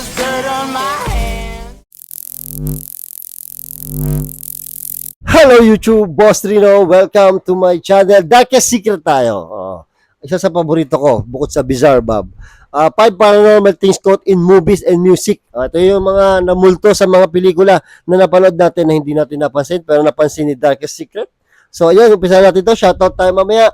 there's dirt on my hands. Hello YouTube, Boss Rino. Welcome to my channel. Darkest Secret tayo. Isa sa paborito ko, bukod sa Bizarre Bob. 5 paranormal things caught in movies and music. Ito yung mga namulto sa mga pelikula na napanood natin na hindi natin napansin, pero napansin ni Darkest Secret. So ayun, umpisa natin to. Shoutout tayo mamaya.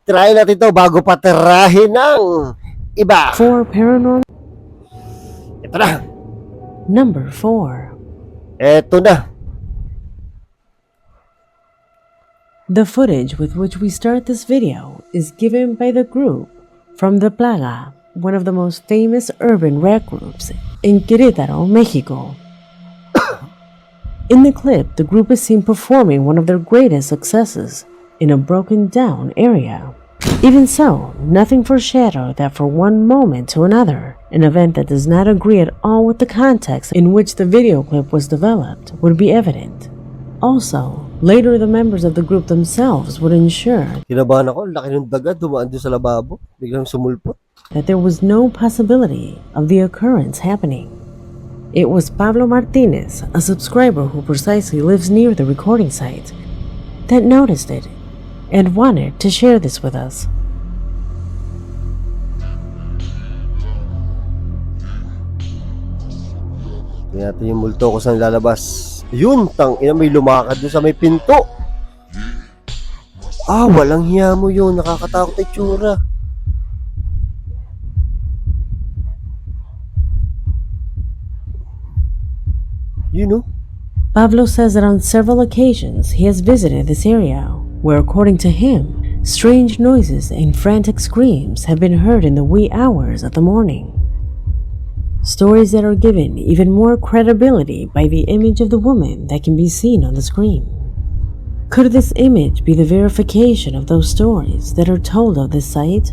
Try natin to bago pa tirahin ng iba. For paranormal. Ito na. Number 4. Ito na. The footage with which we start this video is given by the group from The Plaga, one of the most famous urban rap groups in Querétaro, Mexico. In the clip, the group is seen performing one of their greatest successes in a broken down area. Even so, nothing foreshadowed that for one moment to another, an event that does not agree at all with the context in which the video clip was developed would be evident. Also, later the members of the group themselves would ensure Kinabahan ako, laki ng dagat, dumaan doon sa lababo, biglang sumulpot. that there was no possibility of the occurrence happening. It was Pablo Martinez, a subscriber who precisely lives near the recording site, that noticed it and wanted to share this with us. Tingnan natin yung multo ko saan lalabas. Yun, ina may lumakad doon sa may pinto. Walang hiya mo yun. Nakakatakot ay tsura. You know? Pablo says that on several occasions he has visited this area, where according to him, strange noises and frantic screams have been heard in the wee hours of the morning. Stories that are given even more credibility by the image of the woman that can be seen on the screen. Could this image be the verification of those stories that are told of this site?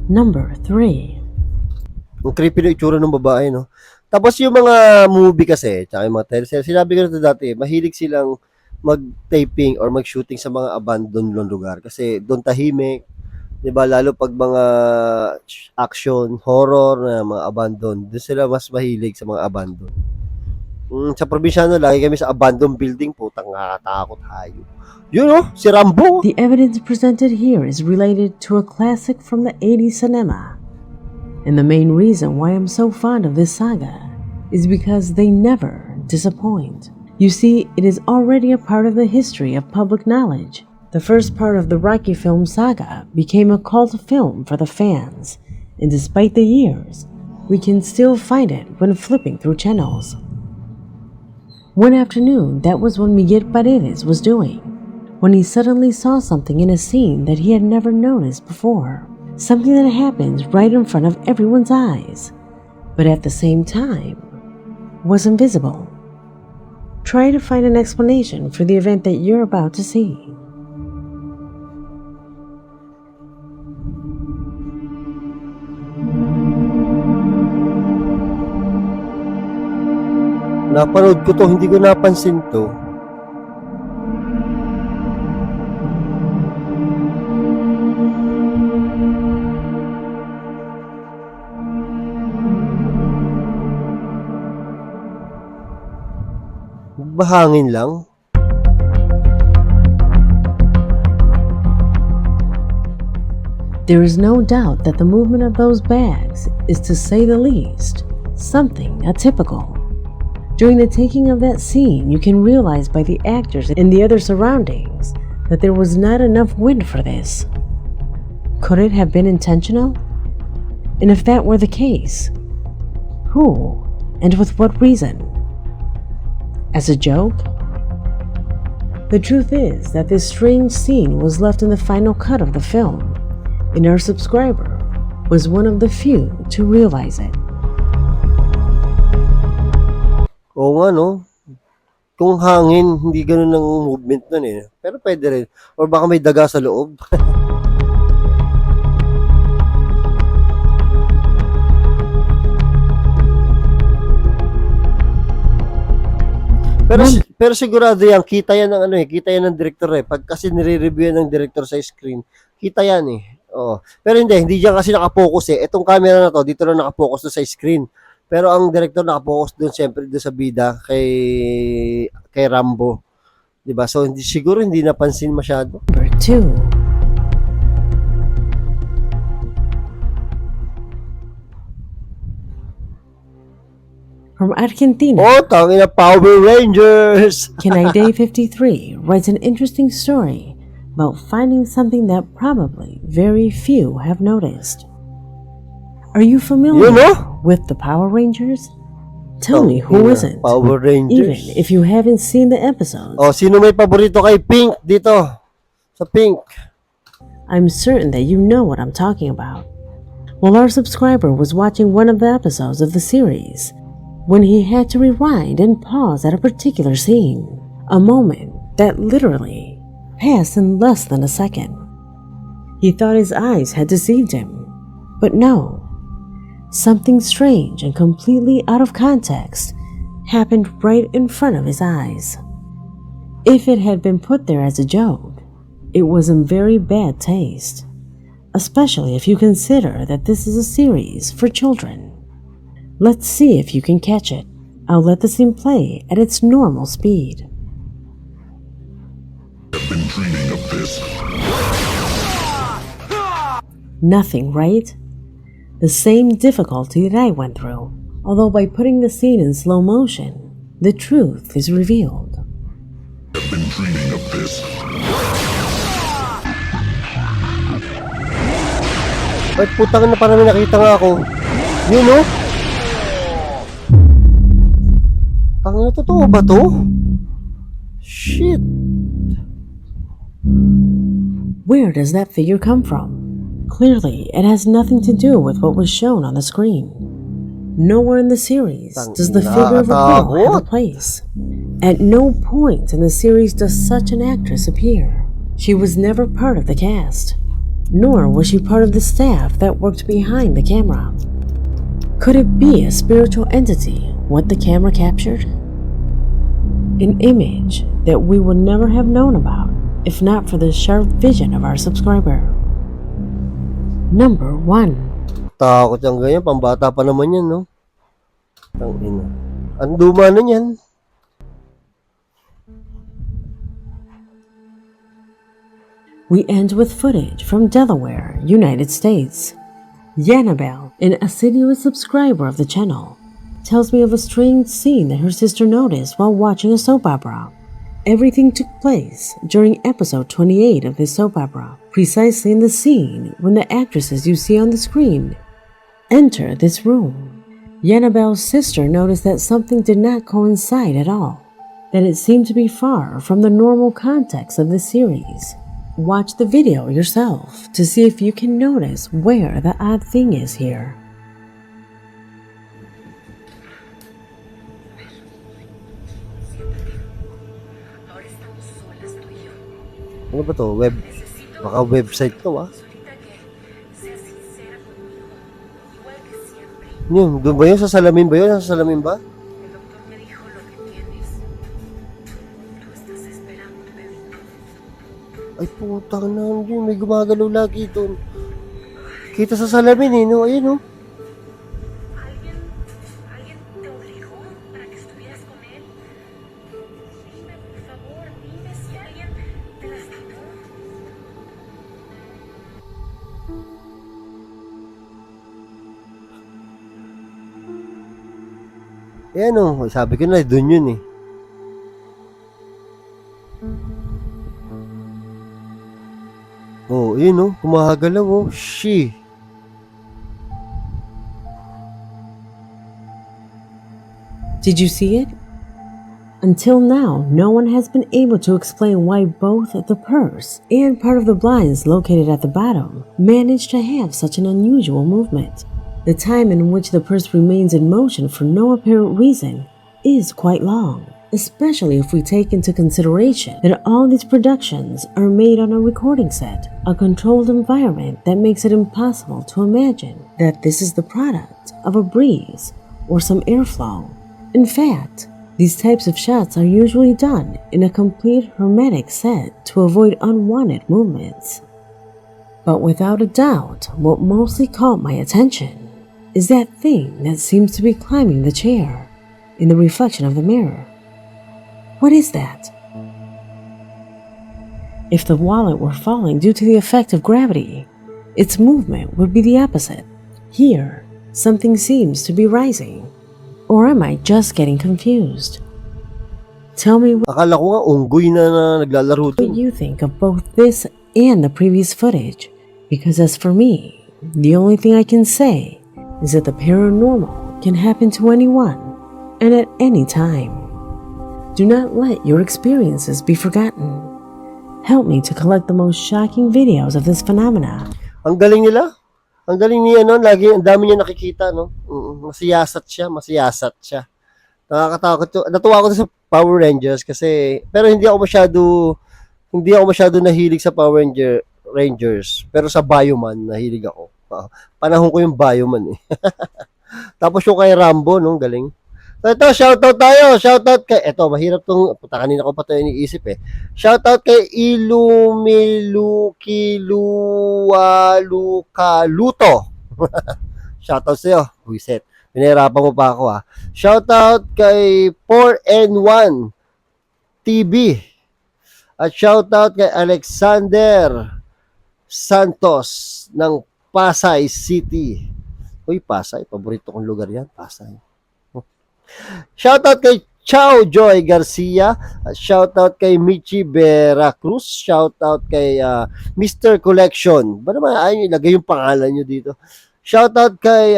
Number 3. Ang creepy na itsura ng babae, no? Tapos yung mga movie kasi, tsaka yung mga teleserye, sinabi ko na ito dati, mahilig silang mag-taping or mag-shooting sa mga abandoned lugar. Kasi doon tahimik, di ba? Lalo pag mga action, horror na mga abandoned, doon sila mas mahilig sa mga abandoned. Sa probinsyano, lagi kami sa abandoned building, putang nakakatakot hayo. You know, si Rambo. The evidence presented here is related to a classic from the 80s cinema. And the main reason why I'm so fond of this saga is because they never disappoint. You see, it is already a part of the history of public knowledge. The first part of the Rocky film saga became a cult film for the fans, and despite the years, we can still find it when flipping through channels. One afternoon, that was what Miguel Paredes was doing, when he suddenly saw something in a scene that he had never noticed before. Something that happens right in front of everyone's eyes, but at the same time, was invisible. Try to find an explanation for the event that you're about to see. Napanood ko to, hindi ko napansin to. Bahangin lang. There is no doubt that the movement of those bags is, to say the least, something atypical. During the taking of that scene, you can realize by the actors and the other surroundings that there was not enough wind for this. Could it have been intentional? And if that were the case, who and with what reason? As a joke? The truth is that this strange scene was left in the final cut of the film, and our subscriber was one of the few to realize it. Oo nga, no? Kung hangin, hindi ganun ang movement nun eh. Pero pwede rin. Or baka may daga sa loob. Pero sigurado yan, kita yan ng ano eh, kita yan ng director eh. Pag kasi nire-review yan ng director sa screen, kita yan eh. Oo. Pero hindi diyan kasi naka-focus eh. Itong camera na to, dito lang naka-focus sa screen. Pero ang director naka-focus doon siyempre doon sa bida kay Rambo. 'Di ba? So hindi napansin masyado. Number 2. From Argentina, Oh, tangin na Power Rangers! Day 53 writes an interesting story about finding something that probably very few have noticed. Are you familiar with the Power Rangers? Tell me who isn't, Power Rangers. even if you haven't seen the episodes. Oh, sino may paborito kay Pink dito? Sa Pink. I'm certain that you know what I'm talking about. Well, our subscriber was watching one of the episodes of the series when he had to rewind and pause at a particular scene, a moment that literally passed in less than a second. He thought his eyes had deceived him, but no. Something strange and completely out of context happened right in front of his eyes. If it had been put there as a joke, it was in very bad taste, especially if you consider that this is a series for children. Let's see if you can catch it. I'll let the scene play at its normal speed. I've been dreaming of this. Nothing, right? The same difficulty that I went through, although by putting the scene in slow motion, the truth is revealed. I've been dreaming of this. Ay, putang na, parang may nakita nga ako. Yun, no? Tangina, totoo ba to? Shit. Where does that figure come from? Clearly, it has nothing to do with what was shown on the screen. Nowhere in the series does the figure of a girl have a place. At no point in the series does such an actress appear. She was never part of the cast, nor was she part of the staff that worked behind the camera. Could it be a spiritual entity, what the camera captured? An image that we would never have known about if not for the sharp vision of our subscriber. Number 1. Takot yung ganyan, pambata pa naman yan, no? Tangina. Ang duma na yan. We end with footage from Delaware, United States. Yannabelle, an assiduous subscriber of the channel, tells me of a strange scene that her sister noticed while watching a soap opera. Everything took place during episode 28 of this soap opera, precisely in the scene when the actresses you see on the screen enter this room. Yannabelle's sister noticed that something did not coincide at all, that it seemed to be far from the normal context of the series. Watch the video yourself to see if you can notice where the odd thing is here. Ano ba to? Baka website to, ah. Yun, doon ba yun? Sa salamin ba yun? Sa salamin ba? Ay, putang na yun. May gumagalaw lagi doon. Kita sa salamin eh, no? Ayun, no? Eh ano, sabi ko na, doon yun eh. Oh, yun oh, kumahagalaw oh, she. Did you see it? Until now, no one has been able to explain why both the purse and part of the blinds located at the bottom managed to have such an unusual movement. The time in which the purse remains in motion for no apparent reason is quite long, especially if we take into consideration that all these productions are made on a recording set, a controlled environment that makes it impossible to imagine that this is the product of a breeze or some airflow. In fact, these types of shots are usually done in a complete hermetic set to avoid unwanted movements. But without a doubt, what mostly caught my attention is that thing that seems to be climbing the chair in the reflection of the mirror. What is that? If the wallet were falling due to the effect of gravity, its movement would be the opposite. Here, something seems to be rising. Or am I just getting confused? Tell me Akala ko nga unggoy na naglalaro what dun. you think of both this and the previous footage, because as for me, the only thing I can say is that the paranormal can happen to anyone and at any time. Do not let your experiences be forgotten. Help me to collect the most shocking videos of this phenomena. Ang galing nila. Ang galing niya, no? Lagi, ang dami niya nakikita, no? Masiyasat siya. Nakakatakot to. Natuwa ako sa Power Rangers kasi, pero hindi ako masyado nahilig sa Rangers. Pero sa Bioman, nahilig ako. Panahon ko yung Bioman, eh. Tapos yung kay Rambo, no? Galing. So ito, shoutout tayo. Shoutout kay, eto, mahirap tong, puta, kanina ko pa ito iniisip, eh. Shoutout kay Ilumilukiluwalukaluto. Shoutout sa'yo. Buiset. Pinahirapan mo pa ako, ha. Shoutout kay 4N1 TV. At shoutout kay Alexander Santos ng Pasay City. Uy, Pasay. Paborito kong lugar yan. Pasay. Shoutout kay Chow Joy Garcia. Shoutout kay Michi Veracruz. Shoutout kay Mr. Collection. Ba naman ayaw ilagay yung pangalan nyo dito. Shoutout kay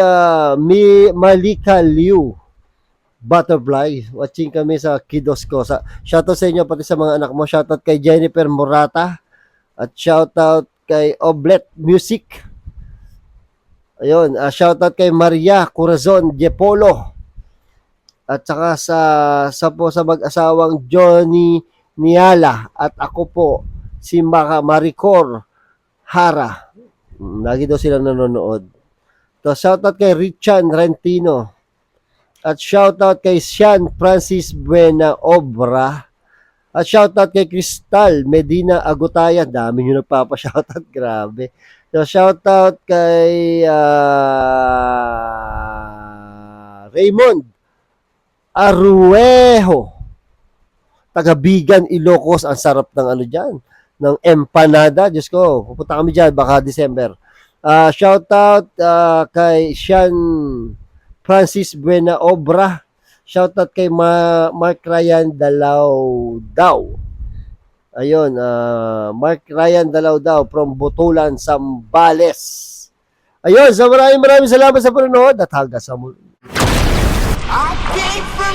Malika Liu Butterfly. Watching kami sa kiddos ko. Shoutout sa inyo pati sa mga anak mo. Shoutout kay Jennifer Morata. At shoutout kay Oblet Music. Ayun. Shoutout kay Maria Corazon Diepolo. At saka sa mag-asawang Johnny Niala. At ako po si Maricor Hara. Lagi daw silang nanonood. So, shoutout kay Richan Rentino. At shoutout kay Sean Francis Buena Obra. At shoutout kay Crystal Medina Agutaya. Dami nyo nagpapa-shoutout. Grabe. So, shoutout kay Raymond Aruejo. Taga-Bigan, Ilocos. Ang sarap ng ano dyan. Ng empanada. Diyos ko, pupunta kami dyan. Baka December. Shoutout kay Sean Francis Buena Obra. Shoutout kay Mark Ryan Dalao. Ayun, Mark Ryan Dalao from Botolan, Zambales. Ayun, so maraming salamat sa panonood at hanggang sa muli. I came from